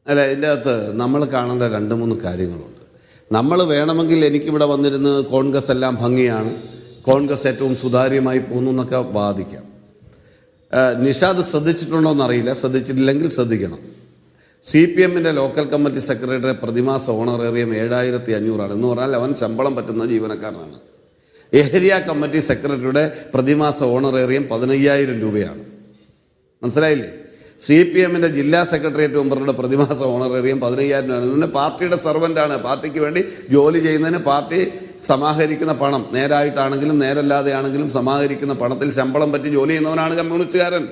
അല്ല, ഇതിൻ്റെ അകത്ത് നമ്മൾ കാണേണ്ട 2-3 കാര്യങ്ങളുണ്ട്. നമ്മൾ വേണമെങ്കിൽ എനിക്കിവിടെ വന്നിരുന്ന് കോൺഗ്രസ് എല്ലാം ഭംഗിയാണ്, കോൺഗ്രസ് ഏറ്റവും സുതാര്യമായി പോകുന്നു എന്നൊക്കെ വാദിക്കാം. നിഷാദ് ശ്രദ്ധിച്ചിട്ടുണ്ടോ എന്നറിയില്ല, ശ്രദ്ധിച്ചിട്ടില്ലെങ്കിൽ ശ്രദ്ധിക്കണം. CPM-ൻ്റെ ലോക്കൽ കമ്മിറ്റി സെക്രട്ടറി പ്രതിമാസ ഓണറേറിയം 7500 എന്ന് പറഞ്ഞാൽ അവൻ ശമ്പളം പറ്റുന്ന ജീവനക്കാരനാണ്. ഏരിയ കമ്മിറ്റി സെക്രട്ടറിയുടെ പ്രതിമാസ ഓണറേറിയം 15,000 രൂപയാണ്. മനസ്സിലായില്ലേ? CPM-ൻ്റെ ജില്ലാ സെക്രട്ടേറിയറ്റ് മെമ്പറുടെ പ്രതിമാസ ഓണറേറിയം 15,000 രൂപയാണ്. ഇതിന് പാർട്ടിയുടെ സർവൻ്റാണ്. പാർട്ടിക്ക് വേണ്ടി ജോലി ചെയ്യുന്നതിന് പാർട്ടി സമാഹരിക്കുന്ന പണം, നേരായിട്ടാണെങ്കിലും നേരല്ലാതെ ആണെങ്കിലും സമാഹരിക്കുന്ന പണത്തിൽ ശമ്പളം പറ്റി ജോലി ചെയ്യുന്നവനാണ് കമ്മ്യൂണിസ്റ്റുകാരൻ,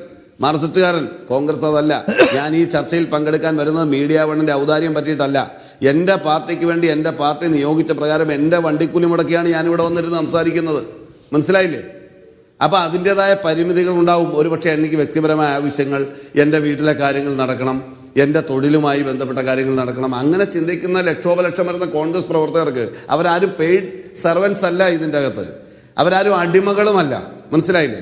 മാർക്സിസ്റ്റുകാരൻ. കോൺഗ്രസ് അതല്ല. ഞാൻ ഈ ചർച്ചയിൽ പങ്കെടുക്കാൻ വരുന്നത് മീഡിയ വണ്ണിൻ്റെ ഔദാര്യം പറ്റിയിട്ടല്ല. എൻ്റെ പാർട്ടിക്ക് വേണ്ടി എൻ്റെ പാർട്ടി നിയോഗിച്ച പ്രകാരം എൻ്റെ വണ്ടിക്കൂലി മുടക്കിയാണ് ഞാനിവിടെ വന്നിരുന്ന് സംസാരിക്കുന്നത്. മനസ്സിലായില്ലേ? അപ്പോൾ അതിൻ്റേതായ പരിമിതികൾ ഉണ്ടാവും. ഒരുപക്ഷെ എനിക്ക് വ്യക്തിപരമായ ആവശ്യങ്ങൾ, എൻ്റെ വീട്ടിലെ കാര്യങ്ങൾ നടക്കണം, എൻ്റെ തൊഴിലുമായി ബന്ധപ്പെട്ട കാര്യങ്ങൾ നടക്കണം. അങ്ങനെ ചിന്തിക്കുന്ന ലക്ഷോപലക്ഷം വരുന്ന കോൺഗ്രസ് പ്രവർത്തകർക്ക് അവരാരും പെയ്ഡ് സർവൻസ് അല്ല. ഇതിൻ്റെ അകത്ത് അവരാരും അടിമകളുമല്ല. മനസ്സിലായില്ലേ?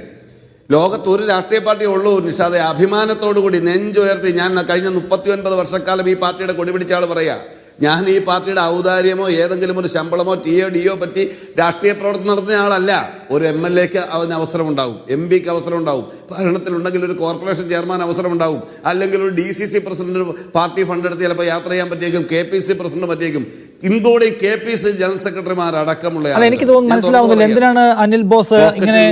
ലോകത്ത് ഒരു രാഷ്ട്രീയ പാർട്ടിയേ ഉള്ളൂ നിഷാദെ, അഭിമാനത്തോടു കൂടി നെഞ്ചുയർത്തി. ഞാൻ കഴിഞ്ഞ 39 വർഷക്കാലം ഈ പാർട്ടിയുടെ കൊടി പിടിച്ച ആൾ പറയാ, ഞാൻ ഈ പാർട്ടിയുടെ ഔദാര്യമോ ഏതെങ്കിലും ഒരു ശമ്പളമോ TO പറ്റി രാഷ്ട്രീയ പ്രവർത്തനം നടത്തുന്ന ആളല്ല. ഒരു MLA-ക്ക് അതിന് അവസരമുണ്ടാവും, MP-ക്ക് അവസരമുണ്ടാവും, ഭരണത്തിലുണ്ടെങ്കിൽ ഒരു കോർപ്പറേഷൻ ചെയർമാൻ അവസരമുണ്ടാവും, അല്ലെങ്കിൽ ഒരു DCC പ്രസിഡന്റ് പാർട്ടി ഫണ്ട് എടുത്ത് ചിലപ്പോൾ യാത്ര ചെയ്യാൻ പറ്റിയേക്കും, KPC പ്രസിഡന്റ് പറ്റിയേക്കും, ഇൻക്ലൂഡിങ് KPC ജനറൽ സെക്രട്ടറിമാർ അടക്കമുള്ള. എനിക്ക് മനസ്സിലാവുന്നില്ല എന്തിനാണ് അനിൽ ബോസ് ഇങ്ങനെ,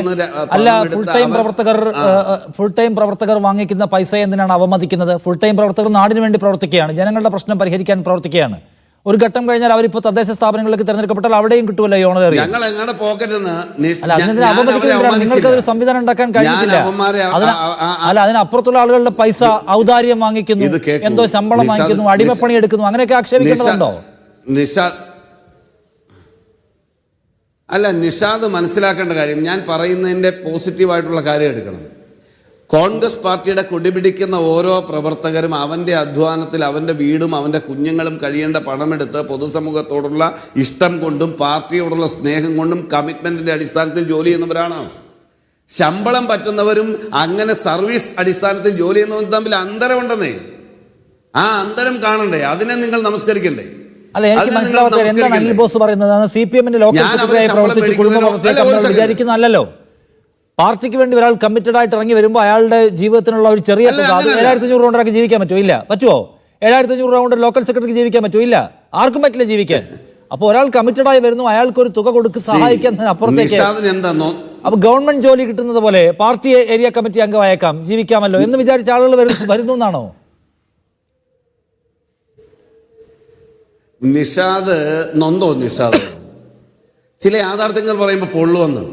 അല്ല ഫുൾ ടൈം പ്രവർത്തകർ വാങ്ങിക്കുന്ന പൈസ എന്തിനാണ് അവമതിക്കുന്നത്? ഫുൾ ടൈം പ്രവർത്തകർ നാടിന് വേണ്ടി പ്രവർത്തിക്കുകയാണ്, ജനങ്ങളുടെ പ്രശ്നം പരിഹരിക്കാൻ പ്രവർത്തിക്കുകയാണ്. ഒരു ഘട്ടം കഴിഞ്ഞാൽ അവരിപ്പോ തദ്ദേശ സ്ഥാപനങ്ങളിലേക്ക് തിരഞ്ഞെടുക്കപ്പെട്ടാൽ അവിടെയും കിട്ടുമല്ലോ ഈ ഓണറേറിയം. നിങ്ങൾക്ക് ഒരു സംവിധാനം ഉണ്ടാക്കാൻ കഴിഞ്ഞിട്ടില്ല. അല്ല, അതിനപ്പുറത്തുള്ള ആളുകളുടെ പൈസ ഔദാര്യം വാങ്ങിക്കുന്നു, എന്തോ ശമ്പളം വാങ്ങിക്കുന്നു, അടിമപ്പണി എടുക്കുന്നു, അങ്ങനെയൊക്കെ ആക്ഷേപിക്കേണ്ടതുണ്ടോ? നിഷാദ് മനസ്സിലാക്കേണ്ട കാര്യം, ഞാൻ പറയുന്നതിൻ്റെ പോസിറ്റീവായിട്ടുള്ള കാര്യം എടുക്കണം. കോൺഗ്രസ് പാർട്ടിയുടെ കൊടിപിടിക്കുന്ന ഓരോ പ്രവർത്തകരും അവൻ്റെ അധ്വാനത്തിൽ അവൻ്റെ വീടും അവൻ്റെ കുഞ്ഞുങ്ങളും കഴിയേണ്ട പണമെടുത്ത് പൊതുസമൂഹത്തോടുള്ള ഇഷ്ടം കൊണ്ടും പാർട്ടിയോടുള്ള സ്നേഹം കൊണ്ടും കമ്മിറ്റ്മെൻറ്റിൻ്റെ അടിസ്ഥാനത്തിൽ ജോലി ചെയ്യുന്നവരാണ്. ശമ്പളം പറ്റുന്നവരും അങ്ങനെ സർവീസ് അടിസ്ഥാനത്തിൽ ജോലി ചെയ്യുന്നവരും തമ്മിൽ അന്തരമുണ്ടെന്നേ. ആ അന്തരം കാണണ്ടേ? അതിനെ നിങ്ങൾ നമസ്കരിക്കണ്ടേ? അല്ല, എനിക്ക് മനസ്സിലാവാത്ത എന്താണ് അനിൽ ബോസ് പറയുന്നത്? CPM-ന്റെ ലോക്കൽ സെക്രട്ടറിയായി പ്രവർത്തിച്ച് കുടുംബ പ്രവർത്തകർ വിചാരിക്കുന്നതല്ലോ. പാർട്ടിക്ക് വേണ്ടി ഒരാൾ കമ്മിറ്റഡ് ആയിട്ട് ഇറങ്ങി വരുമ്പോൾ അയാളുടെ ജീവിതത്തിനുള്ള ഒരു ചെറിയ തുക, 7,500 കൊണ്ടൊക്കെ ജീവിക്കാൻ പറ്റുമോ? ഇല്ല. പറ്റുമോ? 7,500 രൂപ കൊണ്ട് ലോക്കൽ സെക്രട്ടറിക്ക് ജീവിക്കാൻ പറ്റുമോ? ഇല്ല. ആർക്കും പറ്റില്ല ജീവിക്കാൻ. അപ്പോൾ ഒരാൾ കമ്മിറ്റഡ് ആയി വരുന്നു, അയാൾക്ക് ഒരു തുക കൊടുത്ത് സഹായിക്കാൻ അപ്പുറത്തേക്ക്. അപ്പൊ ഗവൺമെന്റ് ജോലി കിട്ടുന്നത് പോലെ പാർട്ടി ഏരിയ കമ്മിറ്റി അംഗമായേക്കാം, ജീവിക്കാമല്ലോ എന്ന് വിചാരിച്ച ആളുകൾ വരുന്നു എന്നാണോ? നിഷാദ് ചില യാഥാർത്ഥ്യങ്ങൾ പറയുമ്പോൾ പൊള്ളുവന്ന്.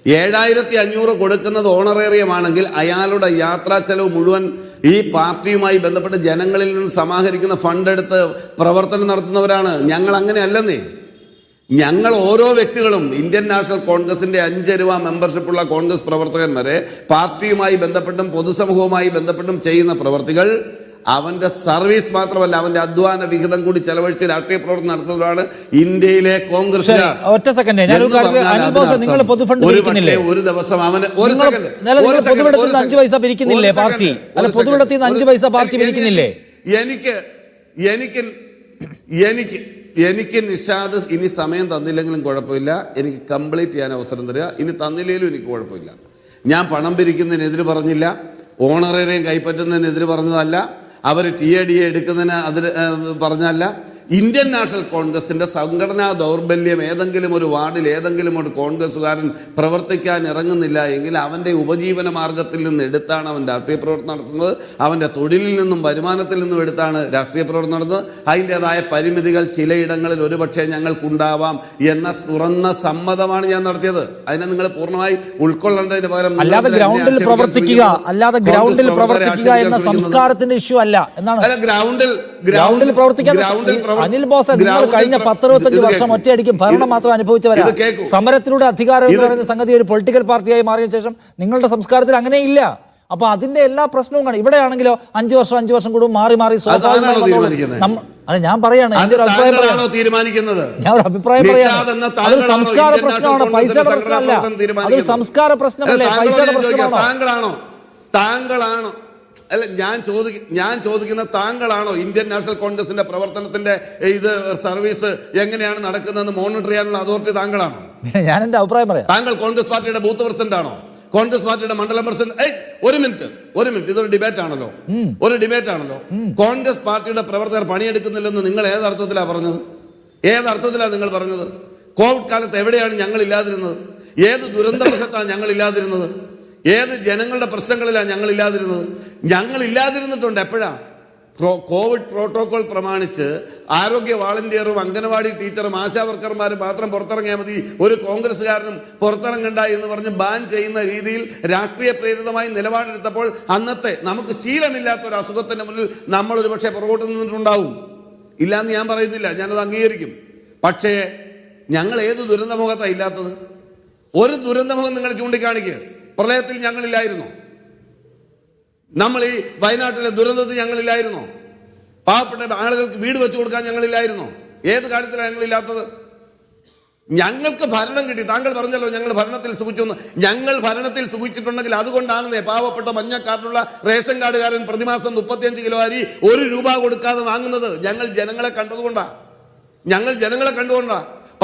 7,500 കൊടുക്കുന്നത് ഓണറേറിയമാണെങ്കിൽ അയാളുടെ യാത്രാ ചെലവ് മുഴുവൻ ഈ പാർട്ടിയുമായി ബന്ധപ്പെട്ട് ജനങ്ങളിൽ നിന്ന് സമാഹരിക്കുന്ന ഫണ്ട് എടുത്ത് പ്രവർത്തനം നടത്തുന്നവരാണ്. ഞങ്ങൾ അങ്ങനെ അല്ലെന്നേ. ഞങ്ങൾ ഓരോ വ്യക്തികളും ഇന്ത്യൻ നാഷണൽ കോൺഗ്രസിൻ്റെ 5 രൂപ മെമ്പർഷിപ്പുള്ള കോൺഗ്രസ് പ്രവർത്തകൻ വരെ പാർട്ടിയുമായി ബന്ധപ്പെട്ടും പൊതുസമൂഹവുമായി ബന്ധപ്പെട്ടും ചെയ്യുന്ന പ്രവർത്തികൾ അവന്റെ സർവീസ് മാത്രമല്ല, അവന്റെ അധ്വാന വിഹിതം കൂടി ചെലവഴിച്ച് രാഷ്ട്രീയ പ്രവർത്തനം നടത്തുന്നവരാണ് ഇന്ത്യയിലെ കോൺഗ്രസ്സുകാർ. ഒറ്റ സെക്കൻഡ്, ഒരു ദിവസം അവന് 5 പൈസ പിരിക്കുന്നില്ലേ പാർട്ടി? അല്ല, പൊതുവിടത്തിൽ നിന്ന് 5 പൈസ പാർട്ടി പിരിക്കുന്നില്ലേ? എനിക്ക് നിഷാദ് ഇനി സമയം തന്നില്ലെങ്കിലും കുഴപ്പമില്ല, എനിക്ക് കംപ്ലീറ്റ് ചെയ്യാൻ അവസരം തരിക. ഇനി തന്നില്ലെങ്കിലും എനിക്ക് കുഴപ്പമില്ല. ഞാൻ പണം പിരിക്കുന്നതിനെതിര് പറഞ്ഞില്ല, ഓണറേറിയം കൈപ്പറ്റുന്നതിനെതിര് പറഞ്ഞതല്ല, അവർ TADA എടുക്കുന്നതിന് അതിന് പറഞ്ഞല്ല. ഇന്ത്യൻ നാഷണൽ കോൺഗ്രസിൻ്റെ സംഘടനാ ദൗർബല്യം, ഏതെങ്കിലും ഒരു വാർഡിൽ ഏതെങ്കിലും ഒരു കോൺഗ്രസ്സുകാരൻ പ്രവർത്തിക്കാൻ ഇറങ്ങുന്നില്ല എങ്കിൽ അവൻ്റെ ഉപജീവന മാർഗത്തിൽ നിന്ന് എടുത്താണ് അവൻ രാഷ്ട്രീയ പ്രവർത്തനം നടത്തുന്നത്, അവൻ്റെ തൊഴിലിൽ നിന്നും വരുമാനത്തിൽ നിന്നും എടുത്താണ് രാഷ്ട്രീയ പ്രവർത്തനം നടത്തുന്നത്. അതിൻ്റെതായ പരിമിതികൾ ചിലയിടങ്ങളിൽ ഒരുപക്ഷെ ഞങ്ങൾക്കുണ്ടാവാം എന്ന തുറന്ന സമ്മതമാണ് ഞാൻ നടത്തിയത്. അതിനെ നിങ്ങൾ പൂർണ്ണമായി ഉൾക്കൊള്ളേണ്ടതിന് പകരം അല്ലാതെ ഗ്രൗണ്ടിൽ പ്രവർത്തിക്കുക എന്ന സംസ്കാരത്തിന്റെ ഇഷ്യൂ അല്ല എന്നാണ്. ഗ്രൗണ്ടിൽ പ്രവർത്തിക്കാൻ അനിൽ ബോസ്, നിങ്ങൾ കഴിഞ്ഞ 10-25 വർഷം ഒറ്റയടിക്ക് ഭരണം മാത്രം അനുഭവിച്ചവരാ. സമരത്തിലൂടെ അധികാരം എന്ന് പറയുന്ന സംഗതി ഒരു പൊളിറ്റിക്കൽ പാർട്ടിയായി മാറിയ ശേഷം നിങ്ങളുടെ സംസ്കാരത്തിൽ അങ്ങനെയില്ല. അപ്പൊ അതിന്റെ എല്ലാ പ്രശ്നവും കാണും. ഇവിടെയാണെങ്കിലോ 5 വർഷം കൂടും മാറി സ്വാഭാവികമായി അത് ഞാൻ പറയാണ്, ഞാൻ ഒരു അഭിപ്രായം പറയാം. അതൊരു സംസ്കാര പ്രശ്നമാണ്, പൈസയുടെ പ്രശ്നമല്ല. അതൊരു സംസ്കാര പ്രശ്നമല്ലേ, പൈസയുടെ പ്രശ്നമാണോ? അല്ല ഞാൻ ചോദിക്കുന്ന താങ്കളാണോ ഇന്ത്യൻ നാഷണൽ കോൺഗ്രസിന്റെ പ്രവർത്തനത്തിന്റെ ഇത് സർവീസ് എങ്ങനെയാണ് നടക്കുന്നതെന്ന് മോണിറ്റർ ചെയ്യാനുള്ള അതോറിറ്റി താങ്കളാണോ? ഞാൻ എന്റെ അഭിപ്രായം പറയാം. താങ്കൾ കോൺഗ്രസ് പാർട്ടിയുടെ ബൂത്ത് പ്രസിഡന്റ് ആണോ? കോൺഗ്രസ് പാർട്ടിയുടെ മണ്ഡലം പ്രസിഡന്റ്? ഒരു മിനിറ്റ്, ഇതൊരു ഡിബേറ്റ് ആണല്ലോ. കോൺഗ്രസ് പാർട്ടിയുടെ പ്രവർത്തകർ പണിയെടുക്കുന്നില്ലെന്ന് നിങ്ങൾ ഏതർത്ഥത്തിലാണ് പറഞ്ഞത്? ഏതർത്ഥത്തിലാണ് നിങ്ങൾ പറഞ്ഞത്? കോവിഡ് കാലത്ത് എവിടെയാണ് ഞങ്ങൾ ഇല്ലാതിരുന്നത്? ഏത് ദുരന്തവശത്താണ് ഞങ്ങൾ ഇല്ലാതിരുന്നത്? ഏത് ജനങ്ങളുടെ പ്രശ്നങ്ങളിലാണ് ഞങ്ങൾ ഇല്ലാതിരുന്നത്? ഞങ്ങൾ ഇല്ലാതിരുന്നിട്ടുണ്ട്. എപ്പോഴാ? കോവിഡ് പ്രോട്ടോകോൾ പ്രമാണിച്ച് ആരോഗ്യ വാളണ്ടിയറും അംഗനവാടി ടീച്ചറും ആശാവർക്കർമാരും മാത്രം പുറത്തിറങ്ങിയാൽ മതി, ഒരു കോൺഗ്രസ്സുകാരനും പുറത്തിറങ്ങണ്ട എന്ന് പറഞ്ഞ് ബാൻ ചെയ്യുന്ന രീതിയിൽ രാഷ്ട്രീയ പ്രേരിതമായി നിലപാടെടുത്തപ്പോൾ അന്നത്തെ നമുക്ക് ശീലമില്ലാത്ത ഒരു അസുഖത്തിന്റെ മുന്നിൽ നമ്മൾ ഒരു പക്ഷേ പുറകോട്ട് നിന്നിട്ടുണ്ടാവും. ഇല്ലാന്ന് ഞാൻ പറയുന്നില്ല, ഞാനത് അംഗീകരിക്കും. പക്ഷേ ഞങ്ങൾ ഏത് ദുരന്തമുഖത്താണ് ഇല്ലാത്തത്? ഒരു ദുരന്തമുഖം നിങ്ങൾ ചൂണ്ടിക്കാണിക്കുക. പ്രളയത്തിൽ ഞങ്ങളില്ലായിരുന്നോ? നമ്മൾ ഈ വയനാട്ടിലെ ദുരന്തത്തിൽ ഞങ്ങളില്ലായിരുന്നോ? പാവപ്പെട്ട ആളുകൾക്ക് വീട് വെച്ചു കൊടുക്കാൻ ഞങ്ങളില്ലായിരുന്നോ? ഏത് കാര്യത്തിലാണ് ഞങ്ങളില്ലാത്തത്? ഞങ്ങൾക്ക് ഭരണം കിട്ടി. താങ്കൾ പറഞ്ഞല്ലോ ഞങ്ങൾ ഭരണത്തിൽ സുഖിച്ചു. ഞങ്ങൾ ഭരണത്തിൽ സുഖിച്ചിട്ടുണ്ടെങ്കിൽ അതുകൊണ്ടാണെന്നേ പാവപ്പെട്ട മഞ്ഞക്കാർഡുള്ള റേഷൻ കാർഡുകാരൻ പ്രതിമാസം 35 കിലോ അരി 1 രൂപ കൊടുക്കാതെ വാങ്ങുന്നത്. ഞങ്ങൾ ജനങ്ങളെ കണ്ടുകൊണ്ടാ.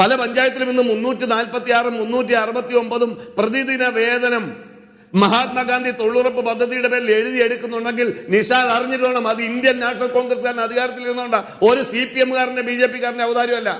പല പഞ്ചായത്തിലും ഇന്ന് 346 369 പ്രതിദിന വേതനം മഹാത്മാഗാന്ധി തൊഴിലുറപ്പ് പദ്ധതിയുടെ പേരിൽ എഴുതിയെടുക്കുന്നുണ്ടെങ്കിൽ നിഷാദ് അറിഞ്ഞിട്ട് വേണം. അത് ഇന്ത്യൻ നാഷണൽ കോൺഗ്രസ്സുകാരൻ അധികാരത്തിൽ ഇരുന്നോണ്ടാ, ഒരു CPM-കാരന്റെ BJP-കാരന്റെ ഔദാര്യമല്ല.